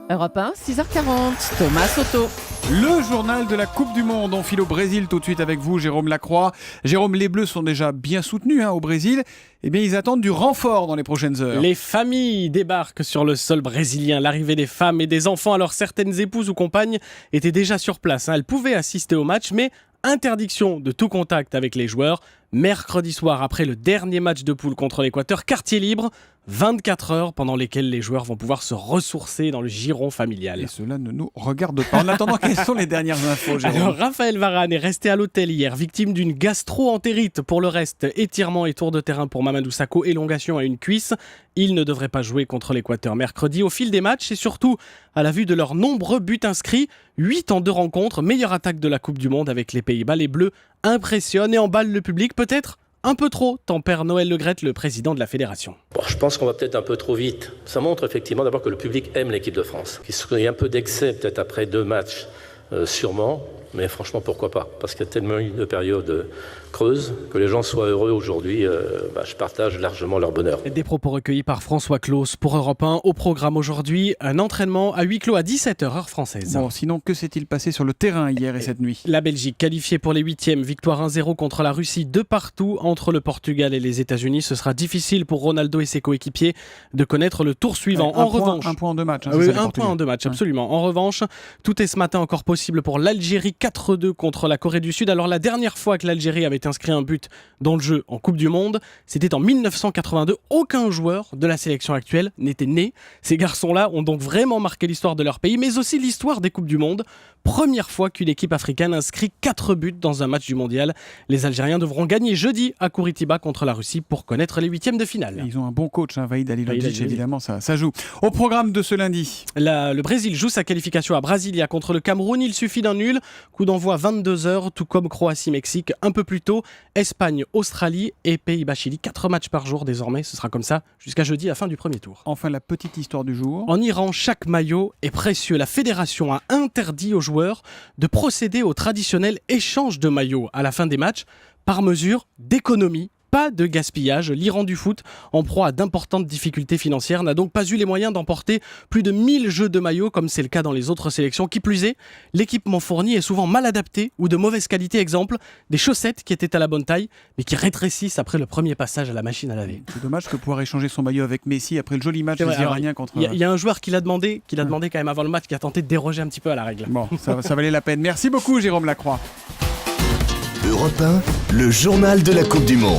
Europe 1, 6h40, Thomas Soto. Le journal de la Coupe du Monde. On file au Brésil tout de suite avec vous, Jérôme Lacroix. Jérôme, les Bleus sont déjà bien soutenus au Brésil. Eh bien, ils attendent du renfort dans les prochaines heures. Les familles débarquent sur le sol brésilien. L'arrivée des femmes et des enfants, alors certaines épouses ou compagnes étaient déjà sur place. Elles pouvaient assister au match, mais interdiction de tout contact avec les joueurs. Mercredi soir, après le dernier match de poule contre l'Équateur, quartier libre, 24 heures pendant lesquelles les joueurs vont pouvoir se ressourcer dans le giron familial. Et cela ne nous regarde pas. En attendant, quelles sont les dernières infos, Jérôme? Alors, Raphaël Varane est resté à l'hôtel hier, victime d'une gastro-entérite. Pour le reste, étirement et tour de terrain pour Mamadou Sakho, élongation à une cuisse. Il ne devrait pas jouer contre l'Équateur mercredi. Au fil des matchs et surtout à la vue de leurs nombreux buts inscrits, 8 en 2 rencontres, meilleure attaque de la Coupe du Monde avec les Pays-Bas. Les Bleus impressionnent et emballent le public, peut-être un peu trop, tempère Noël Le Graët, le président de la fédération. Je pense qu'on va peut-être un peu trop vite. Ça montre effectivement d'abord que le public aime l'équipe de France. Qu'il y ait un peu d'excès peut-être après 2 matchs, sûrement. Mais franchement, pourquoi pas? Parce qu'il y a tellement eu de périodes creuses que les gens soient heureux aujourd'hui. Je partage largement leur bonheur. Des propos recueillis par François Claus pour Europe 1. Au programme aujourd'hui, un entraînement à huis clos à 17h heure française. Bon, sinon, que s'est-il passé sur le terrain hier et cette nuit? La Belgique qualifiée pour les 8e, victoire 1-0 contre la Russie, de partout entre le Portugal et les États-Unis. Ce sera difficile pour Ronaldo et ses coéquipiers de connaître le tour suivant. Revanche, un point en 2 matchs. Un point en 2 matchs, absolument. En revanche, tout est ce matin encore possible pour l'Algérie, 4-2 contre la Corée du Sud. Alors la dernière fois que l'Algérie avait inscrit un but dans le jeu en Coupe du Monde, c'était en 1982. Aucun joueur de la sélection actuelle n'était né. Ces garçons-là ont donc vraiment marqué l'histoire de leur pays, mais aussi l'histoire des Coupes du Monde. Première fois qu'une équipe africaine inscrit 4 buts dans un match du mondial. Les Algériens devront gagner jeudi à Curitiba contre la Russie pour connaître les 8e de finale. Et ils ont un bon coach, Vahid Halilovic, évidemment, ça joue. Au programme de ce lundi. Le Brésil joue sa qualification à Brasilia contre le Cameroun. Il suffit d'un nul. Coup d'envoi 22h, tout comme Croatie-Mexique un peu plus tôt. Espagne, Australie et Pays-Bas-Chili. 4 matchs par jour désormais. Ce sera comme ça jusqu'à jeudi, la fin du premier tour. Enfin, la petite histoire du jour. En Iran, chaque maillot est précieux. La fédération a interdit aux joueurs de procéder au traditionnel échange de maillots à la fin des matchs par mesure d'économie. Pas de gaspillage. L'Iran du foot, en proie à d'importantes difficultés financières, n'a donc pas eu les moyens d'emporter plus de 1000 jeux de maillots comme c'est le cas dans les autres sélections. Qui plus est, l'équipement fourni est souvent mal adapté ou de mauvaise qualité. Exemple, des chaussettes qui étaient à la bonne taille mais qui rétrécissent après le premier passage à la machine à laver. C'est dommage que pouvoir échanger son maillot avec Messi après le joli match des Iraniens contre... Il y a un joueur qui l'a demandé quand même avant le match, qui a tenté de déroger un petit peu à la règle. Bon, ça valait la peine. Merci beaucoup, Jérôme Lacroix. Europe 1, le journal de la Coupe du Monde.